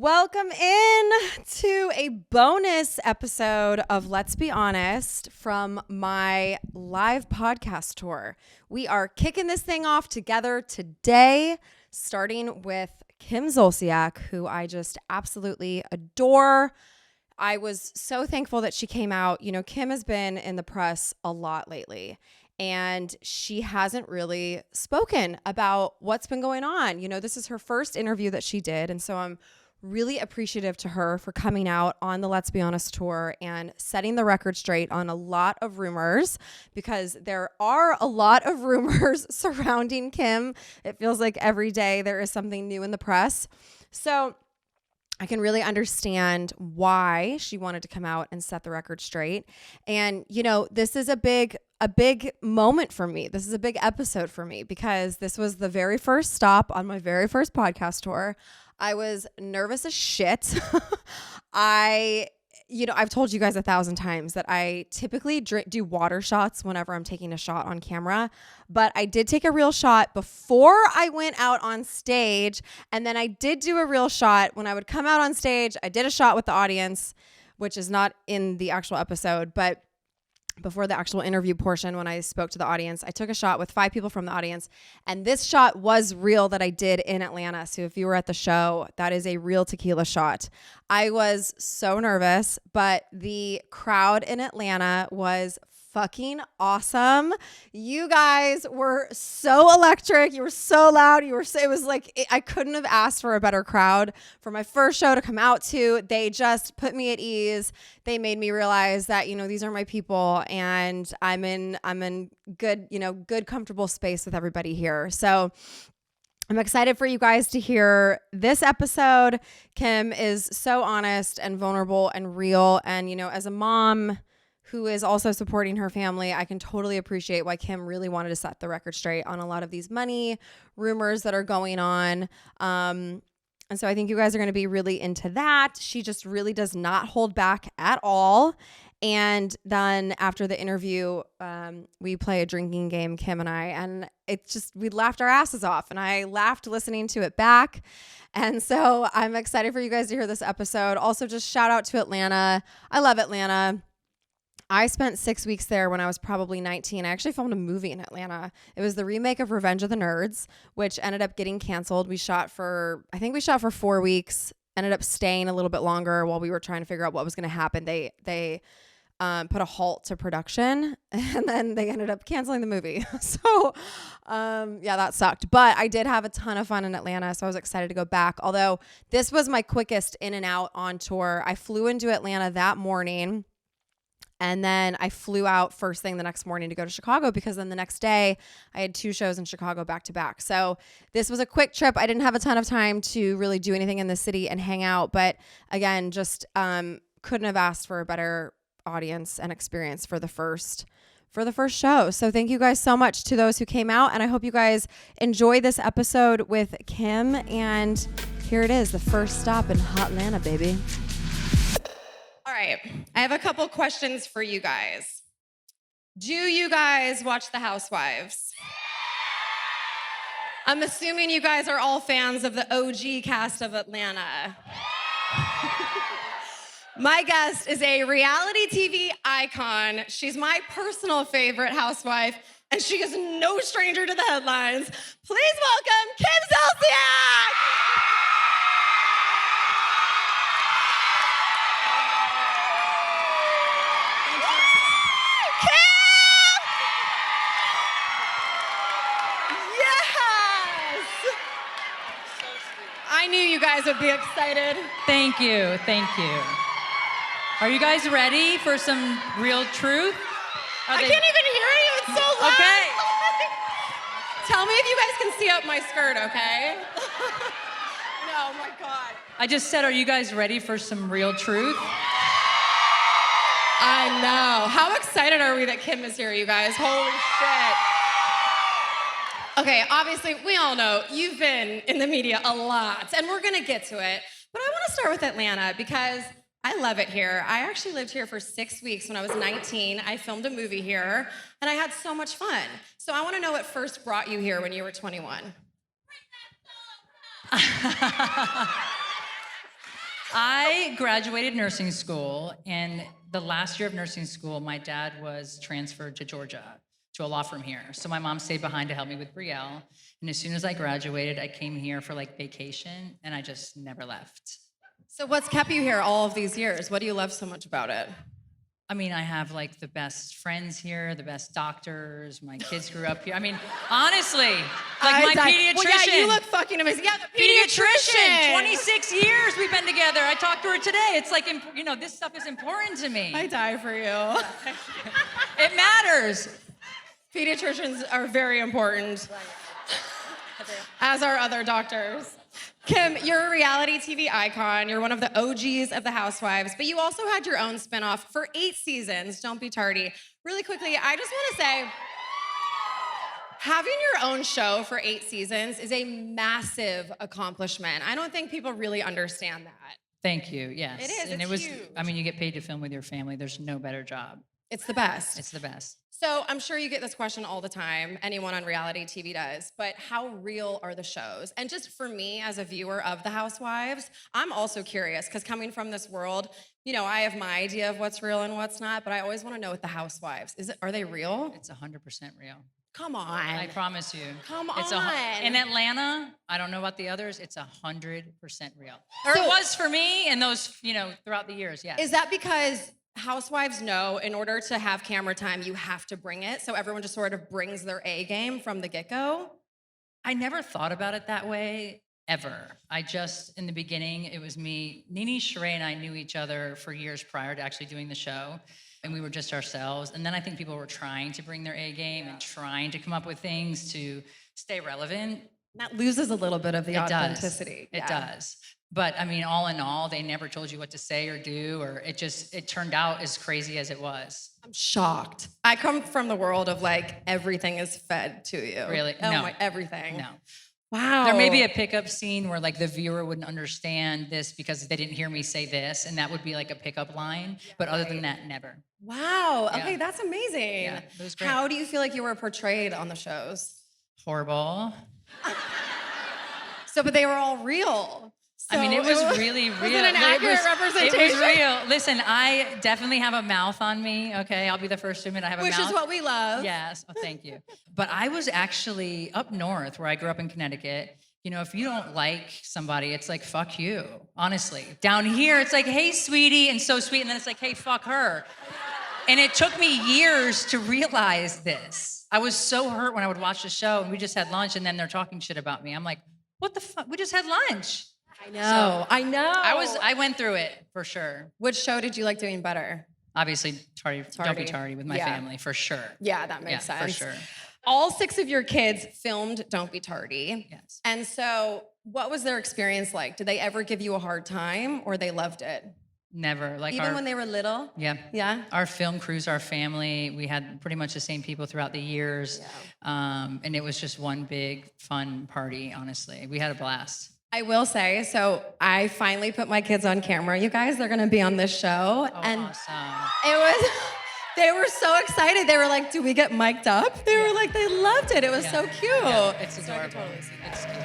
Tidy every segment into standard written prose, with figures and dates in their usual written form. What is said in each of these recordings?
Welcome in to a bonus episode of Let's Be Honest from my live podcast tour. We are kicking this thing off together today, starting with Kim Zolciak, who I just absolutely adore. I was so thankful that she came out. You know, Kim has been in the press a lot lately, and she hasn't really spoken about what's been going on. You know, this is her first interview that she did, and so I'm really appreciative to her for coming out on the Let's Be Honest tour and setting the record straight on a lot of rumors, because there are a lot of rumors surrounding Kim. It feels like every day there is something new in the press. So I can really understand why she wanted to come out and set the record straight. And, you know, this is a big moment for me. This is a big episode for me because this was the very first stop on my very first podcast tour. I was nervous as shit. I've told you guys 1,000 times that I typically do water shots whenever I'm taking a shot on camera, but I did take a real shot before I went out on stage, and then I did do a real shot when I would come out on stage. I did a shot with the audience, which is not in the actual episode, but before the actual interview portion, when I spoke to the audience, I took a shot with 5 people from the audience, and this shot was real that I did in Atlanta. So if you were at the show, that is a real tequila shot. I was so nervous, but the crowd in Atlanta was fucking awesome. You guys were so electric. You were so loud. It was like, I couldn't have asked for a better crowd for my first show to come out to. They just put me at ease. They made me realize that, you know, these are my people, and I'm in good, comfortable space with everybody here. So I'm excited for you guys to hear this episode. Kim is so honest and vulnerable and real. And, you know, as a mom who is also supporting her family, I can totally appreciate why Kim really wanted to set the record straight on a lot of these money rumors that are going on. And so I think you guys are going to be really into that. She just really does not hold back at all. And then after the interview, we play a drinking game, Kim and I, and we laughed our asses off, and I laughed listening to it back. And so I'm excited for you guys to hear this episode. Also, just shout out to Atlanta. I love Atlanta. I spent 6 weeks there when I was probably 19. I actually filmed a movie in Atlanta. It was the remake of Revenge of the Nerds, which ended up getting canceled. I think we shot for 4 weeks, ended up staying a little bit longer while we were trying to figure out what was going to happen. They put a halt to production, and then they ended up canceling the movie. So, that sucked. But I did have a ton of fun in Atlanta, so I was excited to go back. Although this was my quickest in and out on tour. I flew into Atlanta that morning, and then I flew out first thing the next morning to go to Chicago, because then the next day I had 2 shows in Chicago back to back. So this was a quick trip. I didn't have a ton of time to really do anything in the city and hang out. But again, just couldn't have asked for a better audience and experience for the first show. So thank you guys so much to those who came out. And I hope you guys enjoy this episode with Kim. And here it is, the first stop in Hotlanta, baby. All right, I have a couple questions for you guys. Do you guys watch The Housewives? I'm assuming you guys are all fans of the OG cast of Atlanta. My guest is a reality TV icon. She's my personal favorite housewife, and she is no stranger to the headlines. Please welcome Kim Zolciak! I knew you guys would be excited. Thank you. Are you guys ready for some real truth? I can't even hear you, it's so loud. Okay. Tell me if you guys can see up my skirt, okay? No, my God. I just said, are you guys ready for some real truth? I know. How excited are we that Kim is here, you guys? Holy shit. Okay, obviously, we all know you've been in the media a lot, and we're gonna get to it. But I wanna start with Atlanta because I love it here. I actually lived here for 6 weeks when I was 19. I filmed a movie here, and I had so much fun. So I wanna know what first brought you here when you were 21. I graduated nursing school, and the last year of nursing school, my dad was transferred to Georgia to a law firm here. So my mom stayed behind to help me with Brielle. And as soon as I graduated, I came here for like vacation, and I just never left. So what's kept you here all of these years? What do you love so much about it? I mean, I have like the best friends here, the best doctors. My kids grew up here. I mean, honestly, like my pediatrician. Well, yeah, you look fucking amazing. Yeah, the pediatrician. 26 years we've been together. I talked to her today. It's like, you know, this stuff is important to me. I die for you. It matters. Pediatricians are very important, as are other doctors. Kim, you're a reality TV icon. You're one of the OGs of the Housewives, but you also had your own spinoff for 8 seasons, Don't Be Tardy. Really quickly, I just want to say, having your own show for 8 seasons is a massive accomplishment. I don't think people really understand that. Thank you, yes. It is, and it's huge. I mean, you get paid to film with your family. There's no better job. It's the best. It's the best. So I'm sure you get this question all the time. Anyone on reality TV does. But how real are the shows? And just for me as a viewer of The Housewives, I'm also curious because coming from this world, you know, I have my idea of what's real and what's not, but I always want to know with The Housewives. Are they real? It's 100% real. Come on. I promise you. Come it's on. In Atlanta, I don't know about the others, it's 100% real. So, or it was for me and those, you know, throughout the years, yeah. Is that because Housewives know in order to have camera time, you have to bring it, so everyone just sort of brings their A game from the get-go? I never thought about it that way, ever. I just, in the beginning, it was me. Nene, Sheree, and I knew each other for years prior to actually doing the show, and we were just ourselves. And then I think people were trying to bring their A game and trying to come up with things to stay relevant. That loses a little bit of the authenticity. It does. But I mean, all in all, they never told you what to say or do, or it turned out as crazy as it was. I'm shocked. I come from the world of like, everything is fed to you. Really? Oh No. my, everything. No. Wow. There may be a pickup scene where like the viewer wouldn't understand this because they didn't hear me say this, and that would be like a pickup line. But other than that, never. Wow. Yeah. Okay, that's amazing. Yeah, it was great. How do you feel like you were portrayed on the shows? Horrible. So, but they were all real. So I mean, it was really real. Was it an accurate representation? It was real. Listen, I definitely have a mouth on me, okay? I'll be the first to admit I have a mouth. Which is what we love. Yes, oh, thank you. But I was actually up north where I grew up in Connecticut. You know, if you don't like somebody, it's like, fuck you, honestly. Down here, it's like, hey, sweetie, and so sweet. And then it's like, hey, fuck her. And it took me years to realize this. I was so hurt when I would watch the show and we just had lunch and then they're talking shit about me. I'm like, what the fuck? We just had lunch. I know. I know. I went through it for sure. Which show did you like doing better? Obviously, Don't Be Tardy with my family, for sure. Yeah, that makes sense. For sure. All 6 of your kids filmed Don't Be Tardy. Yes. And so what was their experience like? Did they ever give you a hard time or they loved it? Never. Like Even when they were little? Yeah. Yeah? Our film crews, our family, we had pretty much the same people throughout the years. Yeah. And it was just one big fun party, honestly. We had a blast. I will say, so I finally put my kids on camera. You guys, they're gonna be on this show. Oh, and awesome. They were so excited. They were like, do we get mic'd up? They were like, they loved it. It was so cute. Yeah, it's adorable. It's cute.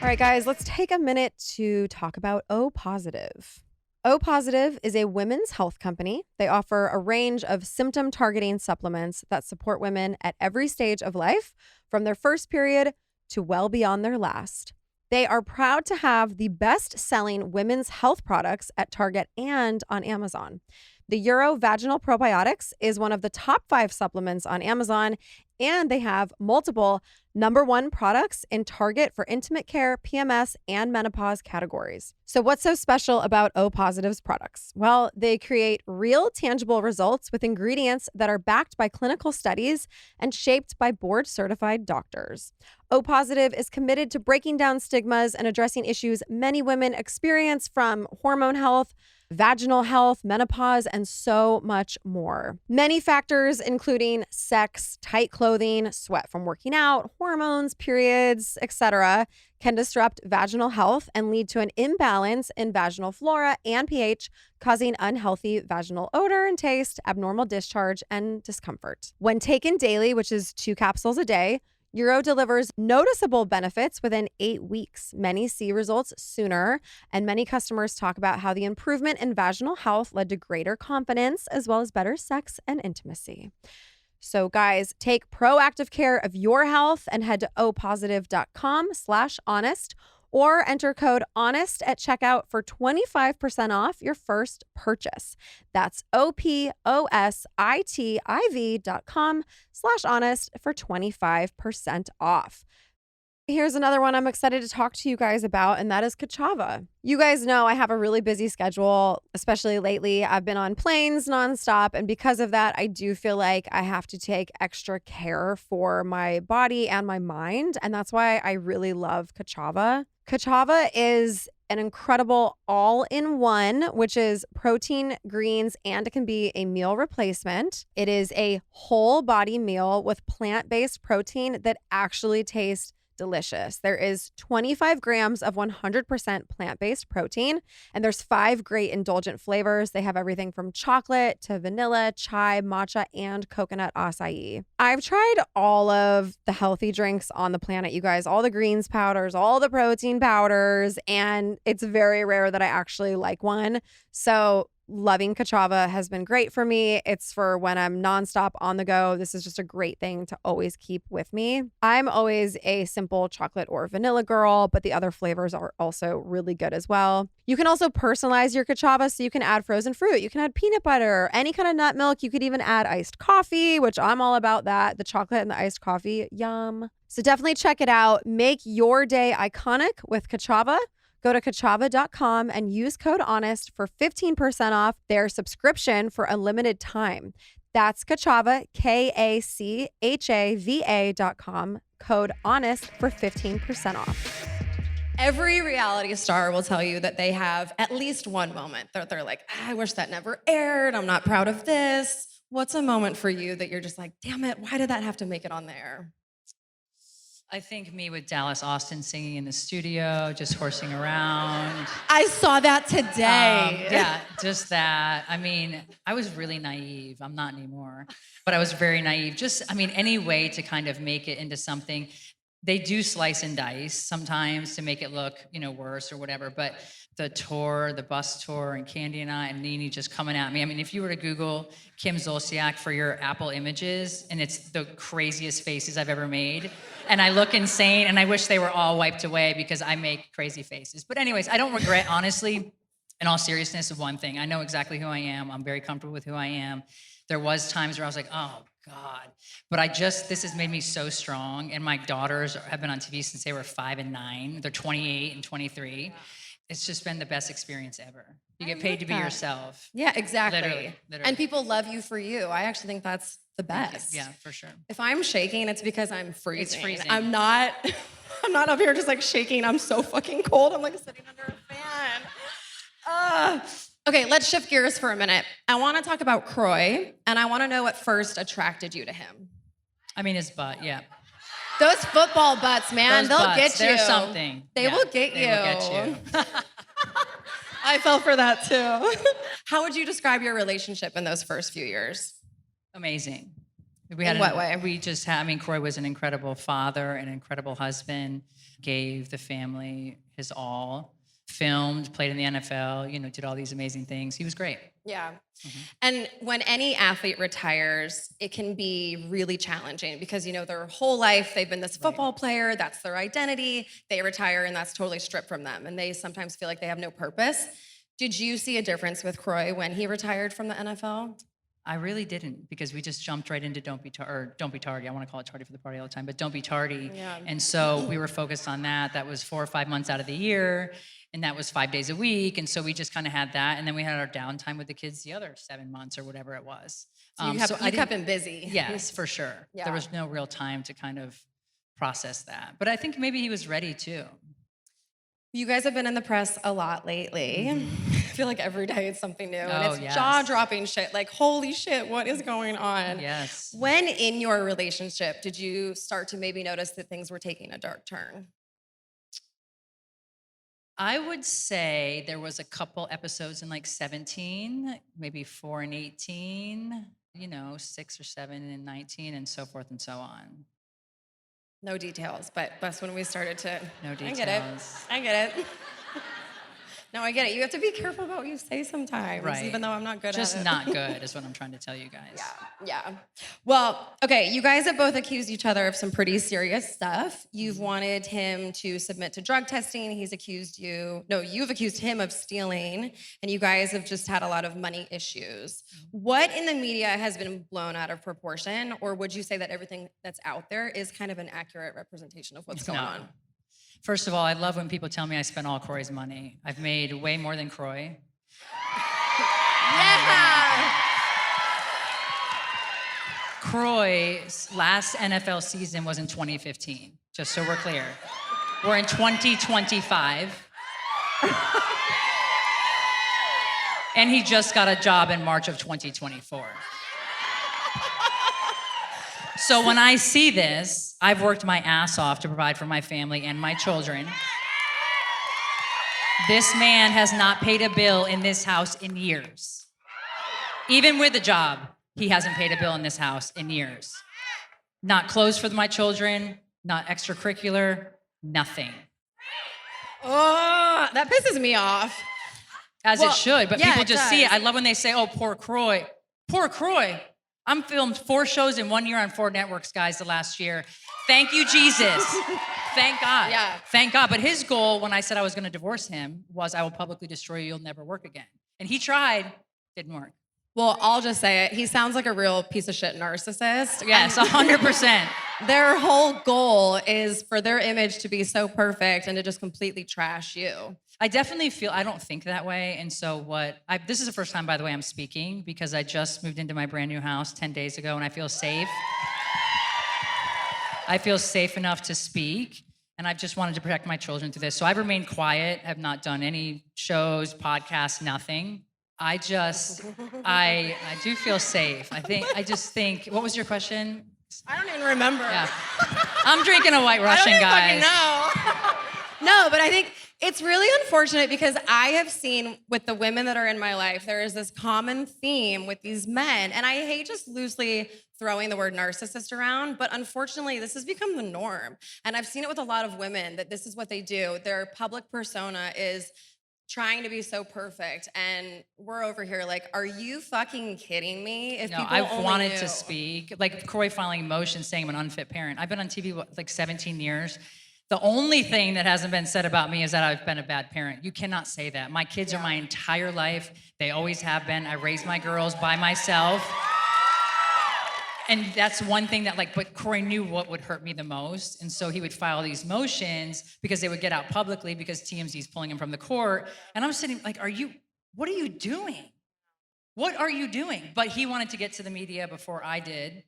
All right, guys, let's take a minute to talk about O Positive. O Positive is a women's health company. They offer a range of symptom targeting supplements that support women at every stage of life, from their first period to well beyond their last. They are proud to have the best-selling women's health products at Target and on Amazon. The Euro Vaginal Probiotics is one of the top 5 supplements on Amazon, and they have multiple #1 products in Target for intimate care, PMS, and menopause categories. So what's so special about O Positive's products? Well, they create real, tangible results with ingredients that are backed by clinical studies and shaped by board-certified doctors. O Positive is committed to breaking down stigmas and addressing issues many women experience, from hormone health, vaginal health, menopause, and so much more. Many factors, including sex, tight clothing, sweat from working out, hormones, periods, etc., can disrupt vaginal health and lead to an imbalance in vaginal flora and pH, causing unhealthy vaginal odor and taste, abnormal discharge, and discomfort. When taken daily, which is 2 capsules a day, Uro delivers noticeable benefits within 8 weeks. Many see results sooner, and many customers talk about how the improvement in vaginal health led to greater confidence as well as better sex and intimacy. So guys, take proactive care of your health and head to opositive.com/honest or enter code HONEST at checkout for 25% off your first purchase. That's opositiv.com/honest for 25% off. Here's another one I'm excited to talk to you guys about, and that is Kachava. You guys know I have a really busy schedule, especially lately. I've been on planes nonstop, and because of that, I do feel like I have to take extra care for my body and my mind, and that's why I really love Kachava. Kachava is an incredible all-in-one, which is protein, greens, and it can be a meal replacement. It is a whole body meal with plant-based protein that actually tastes delicious. There is 25 grams of 100% plant-based protein, and there's 5 great indulgent flavors. They have everything from chocolate to vanilla, chai, matcha, and coconut acai. I've tried all of the healthy drinks on the planet, you guys, all the greens powders, all the protein powders, and it's very rare that I actually like one. So loving Kachava has been great for me. It's for when I'm nonstop on the go. This is just a great thing to always keep with me. I'm always a simple chocolate or vanilla girl, but the other flavors are also really good as well. You can also personalize your Kachava, so you can add frozen fruit. You can add peanut butter, any kind of nut milk. You could even add iced coffee, which I'm all about that. The chocolate and the iced coffee, yum. So definitely check it out. Make your day iconic with Kachava. Go to kachava.com and use code HONEST for 15% off their subscription for a limited time. That's Kachava, KACHAVA.com, code HONEST for 15% off. Every reality star will tell you that they have at least one moment that they're like, I wish that never aired. I'm not proud of this. What's a moment for you that you're just like, damn it, why did that have to make it on there? I think me with Dallas Austin singing in the studio, just horsing around. I saw that today. Yeah, just that. I mean, I was really naive. I'm not anymore, but I was very naive. Any way to kind of make it into something. They do slice and dice sometimes to make it look, worse or whatever. But the tour, the bus tour, and Candy and I and Nene just coming at me. I mean, if you were to Google Kim Zolciak for your Apple images, and it's the craziest faces I've ever made. And I look insane, and I wish they were all wiped away because I make crazy faces. But anyways, I don't regret, honestly, in all seriousness, of one thing. I know exactly who I am. I'm very comfortable with who I am. There was times where I was like, oh, God. But this has made me so strong. And my daughters have been on TV since they were 5 and 9. They're 28 and 23. It's just been the best experience ever. You get paid to be yourself. Yeah, exactly. Literally. And people love you for you. I actually think that's the best. Yeah, for sure. If I'm shaking, it's because I'm freezing. It's freezing. I'm not up here just like shaking. I'm so fucking cold. I'm like sitting under a fan. Okay, let's shift gears for a minute. I want to talk about Kroy, and I want to know what first attracted you to him. I mean, his butt, yeah. Those football butts, man, they'll get you. There's something. They will get you. They will get you. I fell for that too. How would you describe your relationship in those first few years? Amazing. In what way? Kroy was an incredible father, an incredible husband, gave the family his all, filmed, played in the NFL, did all these amazing things. He was great. Yeah. Mm-hmm. And when any athlete retires, it can be really challenging because, their whole life they've been this football player, that's their identity. They retire and that's totally stripped from them. And they sometimes feel like they have no purpose. Did you see a difference with Kroy when he retired from the NFL? I really didn't, because we just jumped right into Don't Be Tardy. I want to call it Tardy for the Party all the time, but Don't Be Tardy. Yeah. And so we were focused on that. That was 4 or 5 months out of the year, and that was 5 days a week. And so we just kind of had that. And then we had our downtime with the kids the other 7 months or whatever it was. So you kept him busy. Yes, for sure. Yeah. There was no real time to kind of process that. But I think maybe he was ready too. You guys have been in the press a lot lately. Mm-hmm. I feel like every day it's something new. And it's yes. jaw-dropping shit. Like, holy shit, what is going on? Yes. When in your relationship did you start to maybe notice that things were taking a dark turn? I would say there was a couple episodes in 17, maybe 4 and 18, 6 or 7 and 19, and so forth and so on. No details, but that's when we started to. No I details. get it. I get it. No, I get it. You have to be careful about what you say sometimes, Right. even though I'm not good at it. Just not good is what I'm trying to tell you guys. Yeah. Well, okay, you guys have both accused each other of some pretty serious stuff. You've wanted him to submit to drug testing. You've accused him of stealing, and you guys have just had a lot of money issues. What in the media has been blown out of proportion, or would you say that everything that's out there is kind of an accurate representation of what's going on? First of all, I love when people tell me I spent all Kroy's money. I've made way more than Kroy. Yeah! Kroy's last NFL season was in 2015, just so we're clear. We're in 2025. And he just got a job in March of 2024. So when I see this, I've worked my ass off to provide for my family and my children. This man has not paid a bill in this house in years. Even with a job, he hasn't paid a bill in this house in years. Not clothes for my children, not extracurricular, nothing. Oh, that pisses me off. As it should, but yeah, people it just see it. does. I love when they say, oh, poor Kroy. Poor Kroy. I'm filmed 4 shows in 1 year on 4 networks, guys, the last year. Thank you, Jesus. Thank God. Yeah. Thank God. But his goal when I said I was going to divorce him was I will publicly destroy you. You'll never work again. And he tried. Didn't work. Well, I'll just say it. He sounds like a real piece of shit narcissist. Yes, And 100%. their whole goal is for their image to be so perfect and to just completely trash you. I definitely feel, I don't think that way. And so this is the first time, by the way, I'm speaking because I just moved into my brand new house 10 days ago and I feel safe. I feel safe enough to speak. And I've just wanted to protect my children through this. So I've remained quiet, have not done any shows, podcasts, nothing. I do feel safe. I just think, what was your question? I don't even remember. Yeah. I'm drinking a White Russian, guys. No, but I think it's really unfortunate because I have seen with the women that are in my life, there is this common theme with these men. And I hate just loosely throwing the word narcissist around, but unfortunately, this has become the norm. And I've seen it with a lot of women that this is what they do. Their public persona is trying to be so perfect. And we're over here like, are you fucking kidding me? If No, people I've only wanted knew. to speak. Like Kroy filing motion saying I'm an unfit parent. I've been on TV like 17 years. The only thing that hasn't been said about me is that I've been a bad parent. You cannot say that. My kids are my entire life. They always have been. I raised my girls by myself. And that's one thing that but Kroy knew what would hurt me the most. And so he would file these motions because they would get out publicly because TMZ's pulling him from the court. And I'm sitting like, what are you doing? What are you doing? But he wanted to get to the media before I did.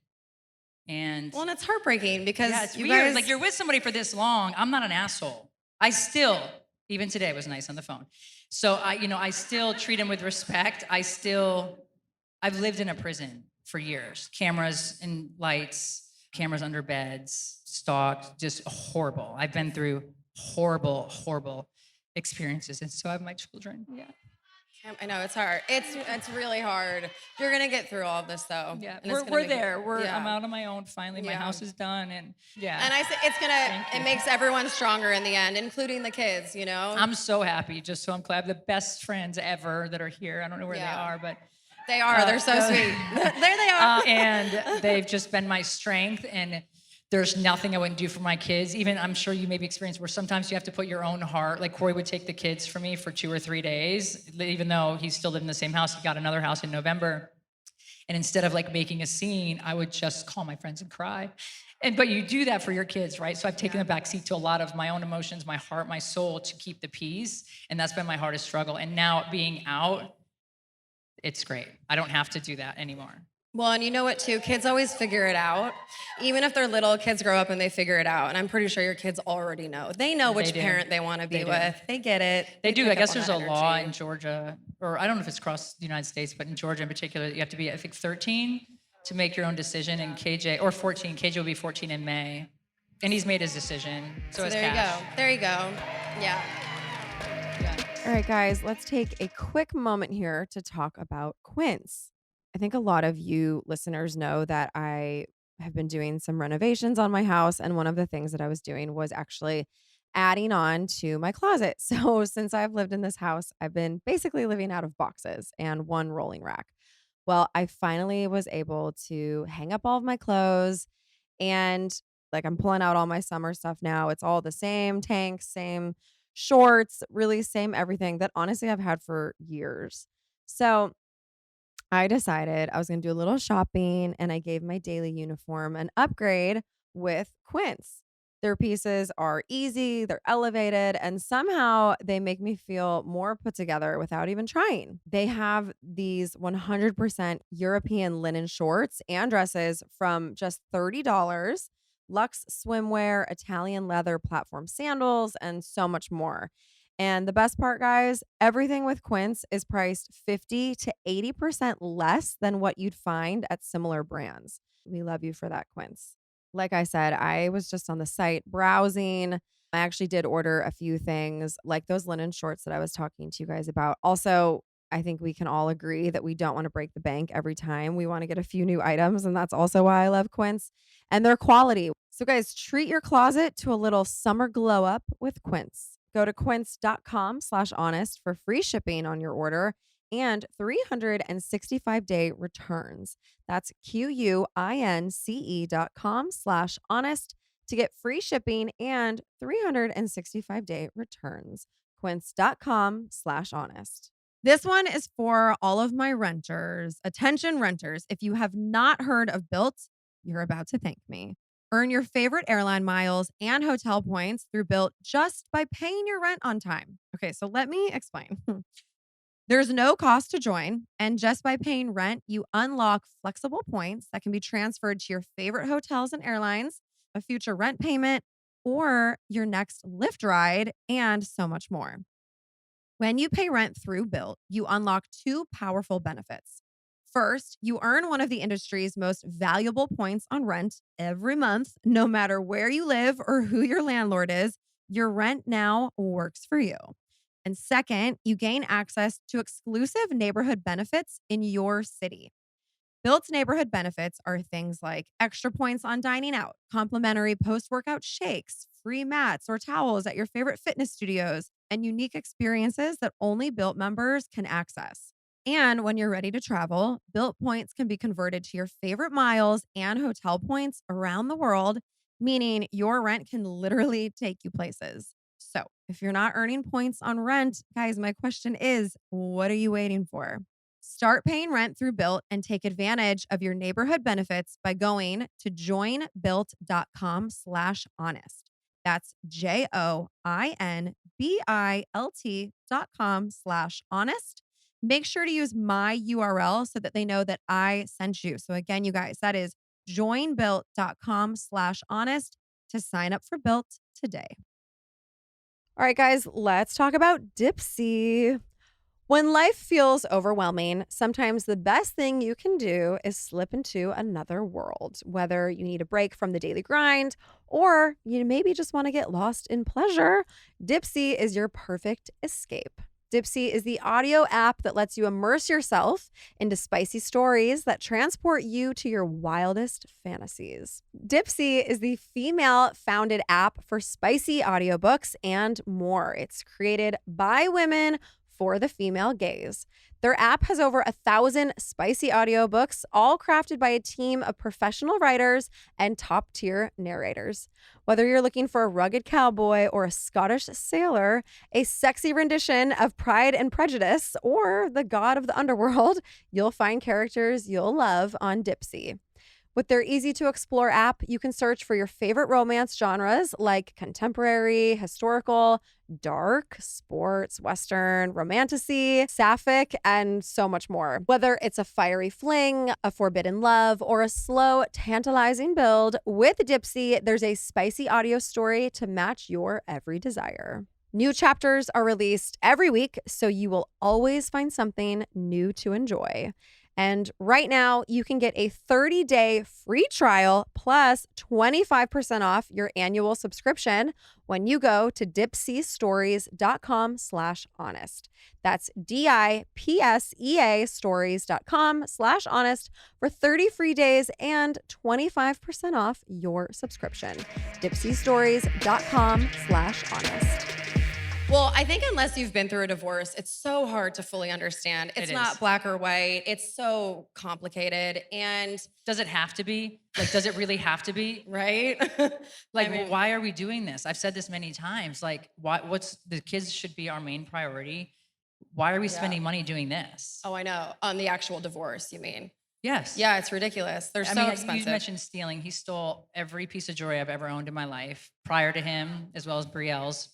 And it's heartbreaking because yeah, it's you weird. guys, Like you're with somebody for this long. I'm not an asshole. I still, even today, was nice on the phone. So I still treat him with respect. I've lived in a prison for years. Cameras and lights, cameras under beds, stalked, just horrible. I've been through horrible, horrible experiences. And so have my children. Yeah. I know it's hard. It's really hard. You're gonna get through all of this though. Yeah, And it's we're gonna there. yeah. I'm out on my own finally. My house is done, and yeah. And I say it makes everyone stronger in the end, including the kids. You know. I'm so happy. Just so I'm glad. I have the best friends ever that are here. I don't know where they are, but they are. They're so sweet. There they are. And they've just been my strength. And there's nothing I wouldn't do for my kids. Even I'm sure you maybe experienced where sometimes you have to put your own heart. Like Kroy would take the kids for me for 2 or 3 days, even though he still lived in the same house. He got another house in November. And instead of making a scene, I would just call my friends and cry. But you do that for your kids, right? So I've taken a backseat to a lot of my own emotions, my heart, my soul to keep the peace. And that's been my hardest struggle. And now being out, it's great. I don't have to do that anymore. Well, and you know what too? Kids always figure it out. Even if they're little, kids grow up and they figure it out. And I'm pretty sure your kids already know. They know which parent they want to be with. They get it. They do. pick I guess up on there's that a law energy. in Georgia, or I don't know if it's across the United States, but in Georgia in particular, you have to be, I think, 13 to make your own decision. And KJ, or 14. KJ will be 14 in May. And he's made his decision. So is there Cash. you go. There you go. Yeah. All right, guys, let's take a quick moment here to talk about Quince. I think a lot of you listeners know that I have been doing some renovations on my house. And one of the things that I was doing was actually adding on to my closet. So since I've lived in this house, I've been basically living out of boxes and one rolling rack. Well, I finally was able to hang up all of my clothes and like I'm pulling out all my summer stuff now. It's all the same tanks, same shorts, really same everything that honestly I've had for years. So I decided I was going to do a little shopping and I gave my daily uniform an upgrade with Quince. Their pieces are easy, they're elevated, and somehow they make me feel more put together without even trying. They have these 100% European linen shorts and dresses from just $30, luxe swimwear, Italian leather platform sandals, and so much more. And the best part, guys, everything with Quince is priced 50 to 80% less than what you'd find at similar brands. We love you for that, Quince. Like I said, I was just on the site browsing. I actually did order a few things like those linen shorts that I was talking to you guys about. Also, I think we can all agree that we don't want to break the bank every time. We want to get a few new items, and that's also why I love Quince and their quality. So, guys, treat your closet to a little summer glow up with Quince. Go to quince.com/honest for free shipping on your order and 365-day returns. That's QUINCE.com/honest to get free shipping and 365-day returns. Quince.com/honest. This one is for all of my renters. Attention renters, if you have not heard of Built, you're about to thank me. Earn your favorite airline miles and hotel points through Built just by paying your rent on time. Okay, so let me explain. There's no cost to join, and just by paying rent, you unlock flexible points that can be transferred to your favorite hotels and airlines, a future rent payment, or your next Lyft ride, and so much more. When you pay rent through Built, you unlock two powerful benefits. First, you earn one of the industry's most valuable points on rent every month, no matter where you live or who your landlord is. Your rent now works for you. And second, you gain access to exclusive neighborhood benefits in your city. Built's neighborhood benefits are things like extra points on dining out, complimentary post-workout shakes, free mats or towels at your favorite fitness studios, and unique experiences that only Built members can access. And when you're ready to travel, Built points can be converted to your favorite miles and hotel points around the world, meaning your rent can literally take you places. So, if you're not earning points on rent, guys, my question is, what are you waiting for? Start paying rent through Built and take advantage of your neighborhood benefits by going to joinbuilt.com/honest. That's JOINBILT.com/honest. Make sure to use my URL so that they know that I sent you. So again, you guys, that is joinbuilt.com/honest to sign up for Built today. All right, guys, let's talk about Dipsea. When life feels overwhelming, sometimes the best thing you can do is slip into another world. Whether you need a break from the daily grind or you maybe just want to get lost in pleasure, Dipsea is your perfect escape. Dipsea is the audio app that lets you immerse yourself into spicy stories that transport you to your wildest fantasies. Dipsea is the female-founded app for spicy audiobooks and more. It's created by women for the female gaze. Their app has over 1,000 spicy audiobooks, all crafted by a team of professional writers and top-tier narrators. Whether you're looking for a rugged cowboy or a Scottish sailor, a sexy rendition of Pride and Prejudice, or the god of the underworld, you'll find characters you'll love on Dipsea. With their easy-to-explore app, you can search for your favorite romance genres like contemporary, historical, dark, sports, western, romantasy, sapphic, and so much more. Whether it's a fiery fling, a forbidden love, or a slow, tantalizing build, with Dipsea, there's a spicy audio story to match your every desire. New chapters are released every week, so you will always find something new to enjoy. And right now, you can get a 30-day free trial plus 25% off your annual subscription when you go to dipseastories.com/honest. That's DIPSEA stories.com/honest for 30 free days and 25% off your subscription. dipseastories.com/honest. Well, I think unless you've been through a divorce, it's so hard to fully understand. It's It not is. black or white. It's so complicated. And Does it have to be? Like, does it really have to be? right? Like, I mean- why are we doing this? I've said this many times. Like, what's the kids should be our main priority. Why are we spending money doing this? Oh, I know. On the actual divorce, you mean? Yes. Yeah, it's ridiculous. They're so expensive. You mentioned stealing. He stole every piece of jewelry I've ever owned in my life prior to him, as well as Brielle's,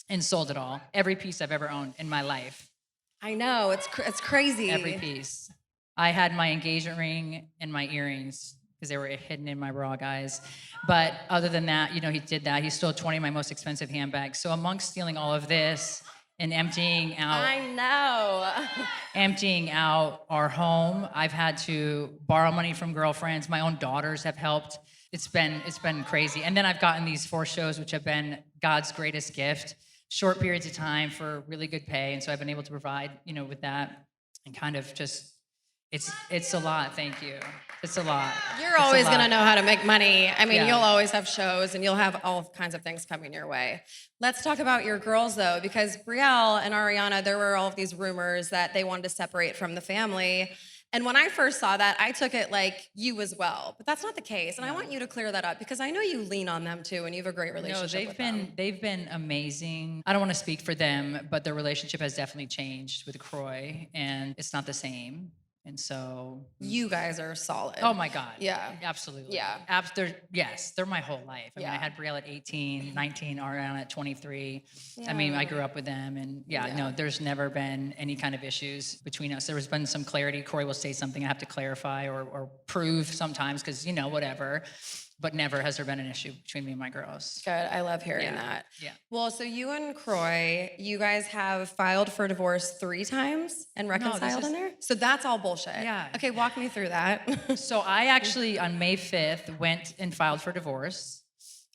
and sold it all. Every piece I've ever owned in my life. I know. It's crazy. Every piece. I had my engagement ring and my earrings because they were hidden in my bra, guys. But other than that, he did that. He stole 20 of my most expensive handbags. So amongst stealing all of this and emptying out our home, I've had to borrow money from girlfriends. My own daughters have helped. It's been crazy. And then I've gotten these 4 shows, which have been God's greatest gift. Short periods of time for really good pay. And so I've been able to provide, with that, and kind of just, it's a lot. Thank you. It's a lot. You're always going to know how to make money. I mean, Yeah. You'll always have shows and you'll have all kinds of things coming your way. Let's talk about your girls, though, because Brielle and Ariana, there were all of these rumors that they wanted to separate from the family. And when I first saw that, I took it like you as well. But that's not the case. And I want you to clear that up because I know you lean on them too and you have a great relationship with them. They've been amazing. I don't want to speak for them, but their relationship has definitely changed with Kroy, and it's not the same. And so You guys are solid. oh my God. Yeah. Absolutely. Yeah. They're my whole life. I mean, I Yeah. had Brielle at 18, 19, Ariana at 23. Yeah. I mean, I grew up with them, and no, there's never been any kind of issues between us. There has been some clarity. Kroy will say something I have to clarify or prove sometimes because, whatever. But never has there been an issue between me and my girls. Good. I love hearing Yeah. that. Yeah. Well, so you and Kroy, you guys have filed for divorce 3 times and reconciled in there? So that's all bullshit. Yeah. Okay, walk me through that. So I actually, on May 5th, went and filed for divorce.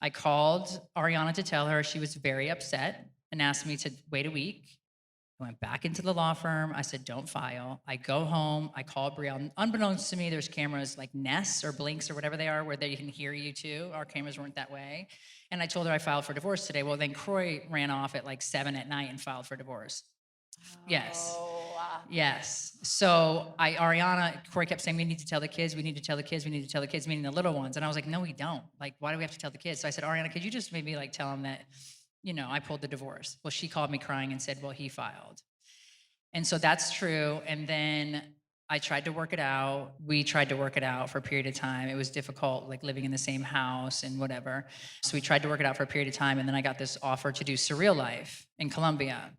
I called Ariana to tell her she was very upset and asked me to wait a week. I went back into the law firm. I said, don't file. I go home. I call Brielle. Unbeknownst to me, there's cameras like Nest or Blinks or whatever they are where they can hear you too. Our cameras weren't that way. And I told her I filed for divorce today. Well, then Kroy ran off at like 7 at night and filed for divorce. Yes. Yes. So Kroy kept saying, we need to tell the kids, we need to tell the kids, we need to tell the kids, meaning the little ones. And I was like, no, we don't. Like, why do we have to tell the kids? So I said, Ariana, could you just maybe like tell them that, I pulled the divorce. Well, she called me crying and said, well, he filed. And so that's true. And then I tried to work it out. We tried to work it out for a period of time. It was difficult, like living in the same house and whatever. So we tried to work it out for a period of time. And then I got this offer to do Surreal Life in Colombia.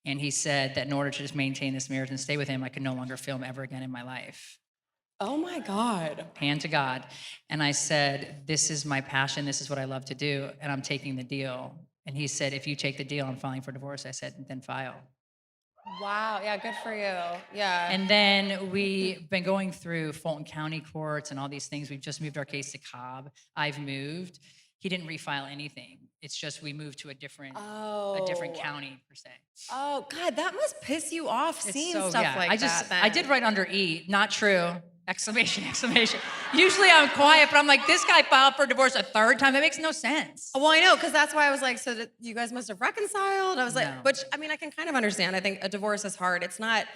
And he said that in order to just maintain this marriage and stay with him, I could no longer film ever again in my life. Oh my God. Hand to God. And I said, this is my passion. This is what I love to do. And I'm taking the deal. And he said, if you take the deal, I'm filing for divorce. I said, then file. Wow. Yeah, good for you. Yeah. And then we've been going through Fulton County courts and all these things. We've just moved our case to Cobb. I've moved. He didn't refile anything. It's just we moved to a different county per se. Oh God, that must piss you off seeing stuff like that. I did write under E, not true. Exclamation, exclamation. Usually I'm quiet, but I'm like, this guy filed for divorce a 3rd time. That makes no sense. Well, I know, because that's why I was like, so that you guys must have reconciled. I was like, No. which I mean, I can kind of understand. I think a divorce is hard. It's not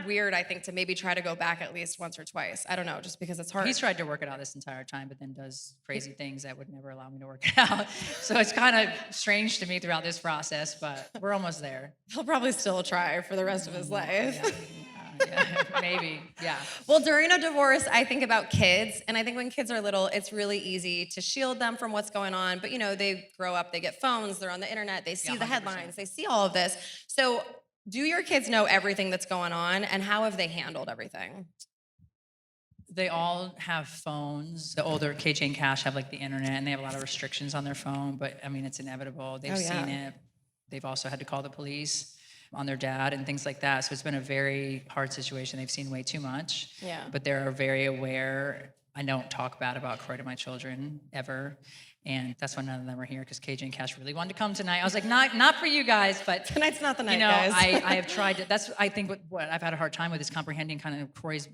weird, I think, to maybe try to go back at least once or twice. I don't know, just because it's hard. He's tried to work it out this entire time, but then does crazy things that would never allow me to work it out. So it's kind of strange to me throughout this process, but we're almost there. He'll probably still try for the rest of his life. Yeah, maybe, yeah. Well, during a divorce, I think about kids, and I think when kids are little, it's really easy to shield them from what's going on. But they grow up, they get phones, they're on the internet, they see the 100%. headlines, they see all of this. So, do your kids know everything that's going on, and how have they handled everything? They all have phones. The older KJ and Cash have like the internet, and they have a lot of restrictions on their phone. But I mean, it's inevitable. They've seen it. They've also had to call the police. on their dad and things like that. So it's been a very hard situation. They've seen way too much. Yeah. But they're very aware. I don't talk bad about Kroy to my children ever. And that's why none of them are here, because KJ and Cash really wanted to come tonight. I was like, not for you guys, but Tonight's not the night, you know, guys. I have tried to, that's, I think what I've had a hard time with is comprehending kind of Kroy's,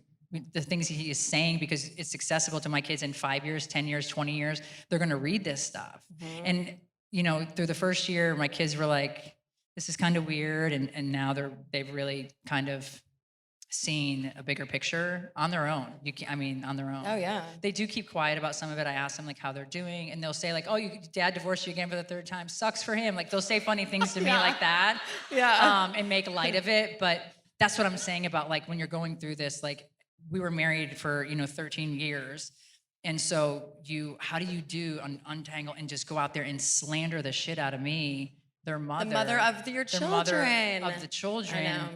the things he is saying, because it's accessible to my kids in 5 years, 10 years, 20 years. They're going to read this stuff. And, you know, through the first year, my kids were like, this is kind of weird. And now they've really kind of seen a bigger picture on their own. On their own. Oh, yeah. They do keep quiet about some of it. I ask them like how they're doing, and they'll say like, "Oh, dad divorced you again for the third time. Sucks for him." Like they'll say funny things to me like that, and make light of it. But that's what I'm saying about like when you're going through this. Like we were married for 13 years, and so how do you untangle and just go out there and slander the shit out of me, their mother, The mother of your children. Mother of the children. I know.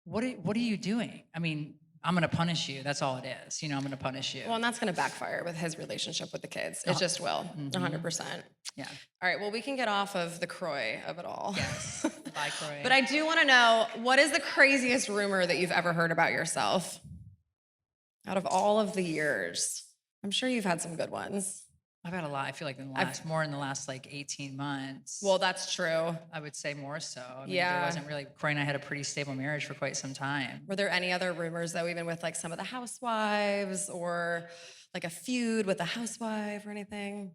What are you doing? I mean, I'm going to punish you. That's all it is. I'm going to punish you. Well, and that's going to backfire with his relationship with the kids. It just will, 100%. Yeah. All right, well, we can get off of the Kroy of it all. Yes. Bye, Kroy. But I do want to know, what is the craziest rumor that you've ever heard about yourself? Out of all of the years. I'm sure you've had some good ones. I've had a lot. I feel like more in the last like 18 months. Well, that's true. I would say more so. I mean, Yeah. There wasn't really, Kroy and I had a pretty stable marriage for quite some time. Were there any other rumors, though, even with like some of the housewives, or like a feud with a housewife or anything?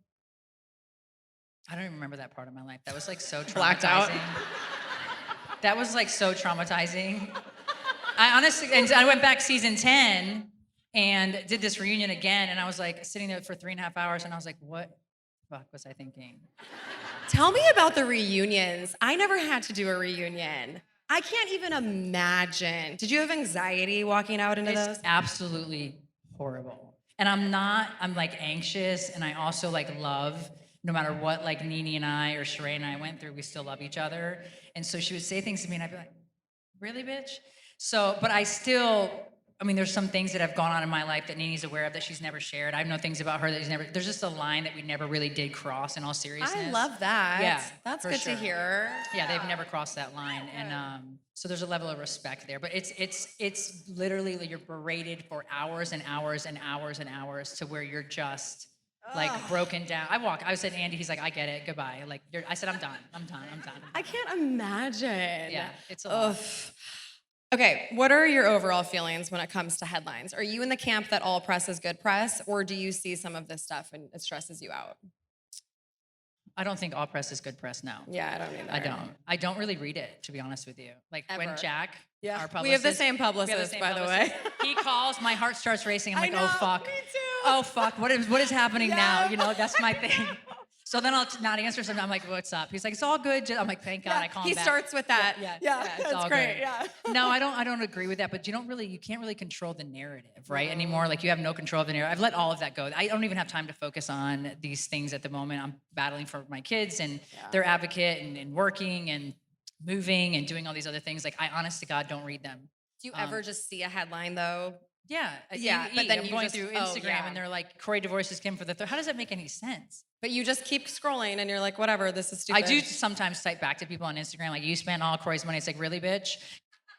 I don't even remember that part of my life. That was like so traumatizing. Blacked out. That was like so traumatizing. I honestly, and I went back season 10 and did this reunion again, and I was like sitting there for 3.5 hours, and I was like, what the fuck was I thinking? Tell me about the reunions. I never had to do a reunion. I can't even imagine. Did you have anxiety walking out into those? It's absolutely horrible. And I'm like anxious, and I also like love, no matter what like Nene and I or Sheree and I went through, we still love each other. And so she would say things to me, and I'd be like, really, bitch? So, but there's some things that have gone on in my life that Nene's aware of that she's never shared. I know things about her that there's just a line that we never really did cross, in all seriousness. I love that. Yeah, that's for good sure. to hear. Yeah, they've never crossed that line. And so there's a level of respect there. But it's literally like you're berated for hours and hours and hours and hours to where you're just like broken down. I said, Andy, he's like, I get it, goodbye. Like, I said, I'm done. I can't imagine. Yeah, it's a lot. Okay, what are your overall feelings when it comes to headlines? Are you in the camp that all press is good press, or do you see some of this stuff and it stresses you out? I don't think all press is good press, no. Yeah, I don't either. I don't really read it, to be honest with you. Like when Ever. Jack, our publicist. We have the same publicist, by the way. He calls, my heart starts racing. I'm like, I know, oh fuck. me too. Oh fuck, what is happening now? Yeah. That's my thing. So then I'll not answer something. I'm like, what's up? He's like, it's all good. I'm like, thank God I called him He back. starts with that. Yeah, it's that's all great. good. Yeah. No, I don't agree with that, but you can't really control the narrative, right? Anymore. Like you have no control of the narrative. I've let all of that go. I don't even have time to focus on these things at the moment. I'm battling for my kids and their advocate and working and moving and doing all these other things. Like I honest to God don't read them. Do you ever just see a headline though? Yeah, but then I'm you going just- through oh, Instagram yeah. and they're like, Kroy divorces Kim for the third. How does that make any sense? But you just keep scrolling and you're like, whatever, this is stupid. I do sometimes type back to people on Instagram, like, you spent all Kroy's money. It's like, really, bitch?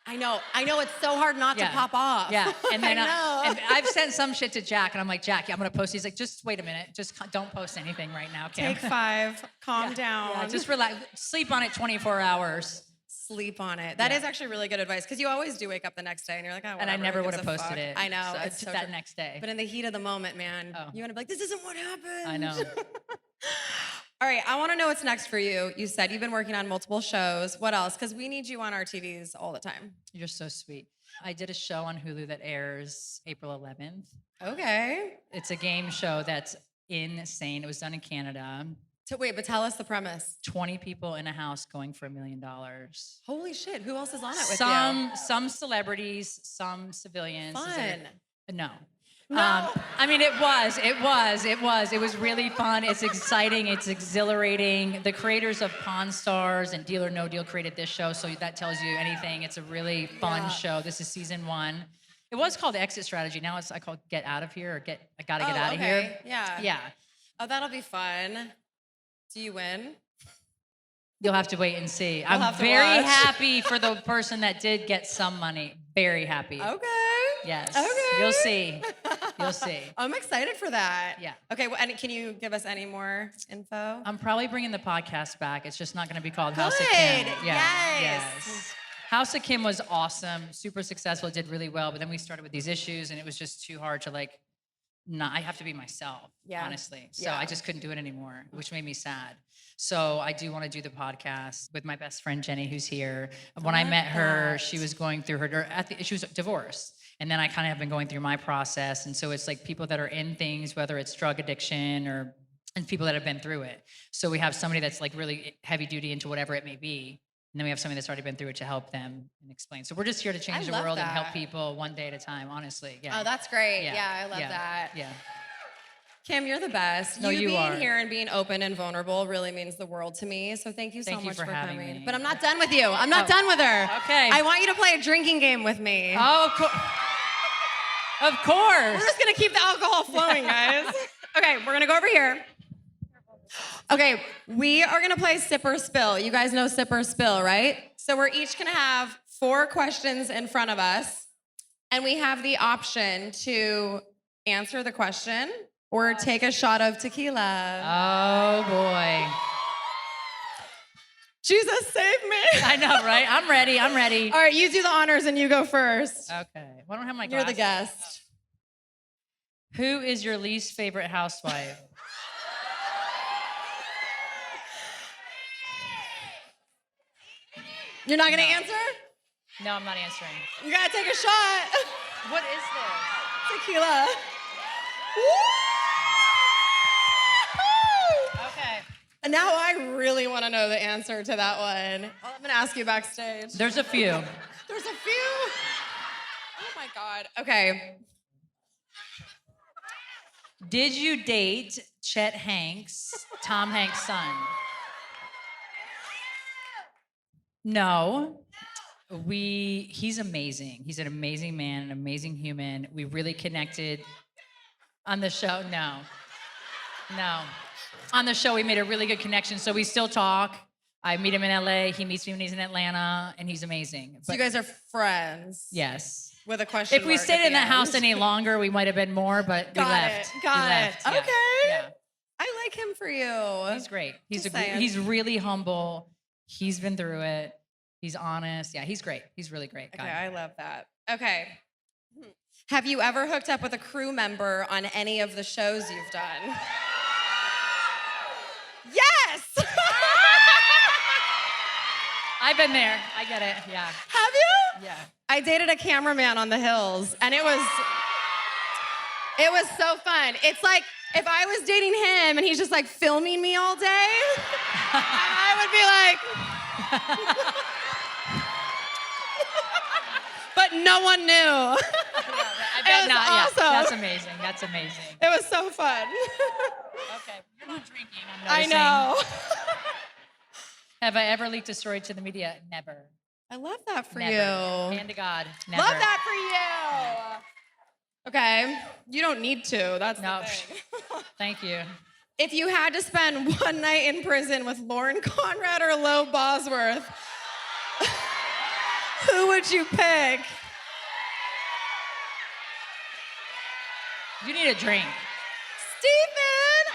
I know, it's so hard not to pop off. Yeah, and then I know. and I've sent some shit to Jack, and I'm like, Jack, I'm gonna post. He's like, just wait a minute, just don't post anything right now, Kim. Take 5, calm down. Yeah, just relax, sleep on it 24 hours. Sleep on it. That is actually really good advice, because you always do wake up the next day and you're like, oh, whatever, And I never who would gives have a posted fuck? it. I know. So It's so that true. next day. But in the heat of the moment, man, you want to be like, this isn't what happened. I know. All right, I want to know what's next for you. You said you've been working on multiple shows. What else? Because we need you on our TVs all the time. You're so sweet. I did a show on Hulu that airs April 11th. Okay. It's a game show that's insane. It was done in Canada. But tell us the premise. 20 people in a house going for $1 million. Holy shit, who else is on it with Some celebrities, some civilians. you? Fun. No. No. It was really fun. It's exciting. It's exhilarating. The creators of Pawn Stars and Deal or No Deal created this show, so that tells you anything. It's a really fun show. This is season 1. It was called Exit Strategy. Now I call it Get Out of Here, or I Gotta Get Out of Here. Yeah. Yeah. Oh, that'll be fun. Do you win? You'll have to wait and see. have I'm to very watch. happy for the person that did get some money. Very happy. Okay. Yes. Okay. You'll see. You'll see. I'm excited for that. Yeah. Okay, well, and can you give us any more info? I'm probably bringing the podcast back. It's just not going to be called House of Good. Kim. Yes. House of Kim was awesome, super successful, did really well. But then we started with these issues, and it was just too hard to I have to be myself, honestly. So I just couldn't do it anymore, which made me sad. So I do want to do the podcast with my best friend Jenny, who's here. When I met her, she was going through she was divorced. And then I kind of have been going through my process. And so it's like people that are in things, whether it's drug addiction and people that have been through it. So we have somebody that's like really heavy duty into whatever it may be. And then we have somebody that's already been through it to help them and explain. So we're just here to change the world and help people one day at a time, honestly. Yeah. Oh, that's great. Yeah, I love that. Yeah. Kim, you're the best. No, you being are. here and being open and vulnerable really means the world to me. So thank you so much for having coming. me. But I'm not done with you. I'm not done with her. Okay. I want you to play a drinking game with me. Oh, of course. We're just gonna keep the alcohol flowing, guys. Okay, we're gonna go over here. Okay, we are gonna play Sip or Spill. You guys know Sip or Spill, right? So we're each gonna have 4 questions in front of us, and we have the option to answer the question or take a shot of tequila. Oh, boy. Jesus, save me. I know, right? I'm ready. I'm ready. All right, you do the honors and you go first. Okay. Well, I don't have my You're the glasses. guest. Who is your least favorite housewife? You're not gonna No. answer? No, I'm not answering. You gotta take a shot. What is this? Tequila. Okay. And now I really want to know the answer to that one. I'm gonna ask you backstage. There's a few. There's a few. Oh my God. Okay. Did you date Chet Hanks, Tom Hanks' son? No. He's amazing. He's an amazing man, an amazing human. We really connected on the show. No. On the show, we made a really good connection. So we still talk. I meet him in LA. He meets me when he's in Atlanta, and he's amazing. So you guys are friends. Yes. With a question. If we mark stayed at in the that end. house any longer, we might have been more, but we left. Got We it. left. Yeah. Okay. Yeah. I like him for you. He's great. Just saying. He's really humble. He's been through it. He's honest. Yeah, he's great. He's really great. Okay, guy. I love that. Okay. Have you ever hooked up with a crew member on any of the shows you've done? Yes! I've been there. I get it. Yeah. Have you? Yeah. I dated a cameraman on the hills, and it was so fun. It's like if I was dating him and he's just like filming me all day, I would be like, but no one knew. I bet was not. awesome. Yeah. That's amazing. That's amazing. It was so fun. Okay. You're not drinking. I'm I noticing. know. Have I ever leaked a story to the media? Never. I love that for Never. you. Hand to God. Never. Love that for you. Okay. You don't need to. That's No. the thing. Thank you. If you had to spend one night in prison with Lauren Conrad or Lo Bosworth, who would you pick? You need a drink. Stephen!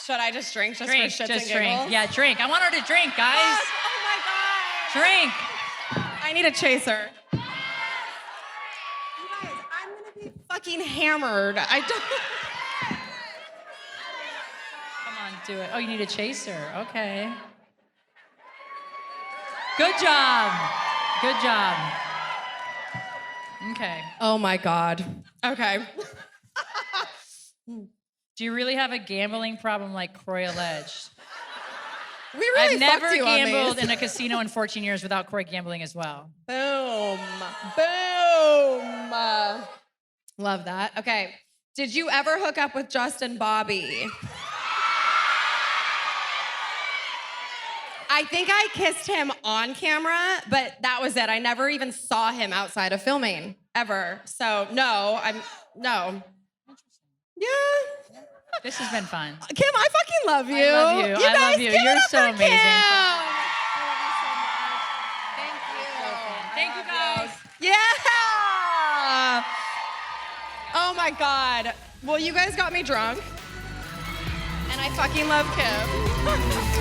Should I just drink just Drink. for shits Just and giggles? drink. Yeah, drink. I want her to drink, guys. Yes. Oh my God. Drink. I need a chaser. You guys, I'm gonna be fucking hammered. I don't. Come on, do it. Oh, you need a chaser. Okay. Good job. Good job. Okay. Oh my God. Okay. Do you really have a gambling problem like Kroy alleged? We really I've never fucked you on gambled these. in a casino in 14 years without Kroy gambling as well. Boom. Boom. Love that. Okay. Did you ever hook up with Justin Bobby? I think I kissed him on camera, but that was it. I never even saw him outside of filming, ever. So, no. No. Yeah. This has been fun. Kim, I fucking love you. I love you. I guys love you. give it You're up so for amazing. Kim. Thank you guys. Yeah. Oh my God. Well, you guys got me drunk. And I fucking love Kim.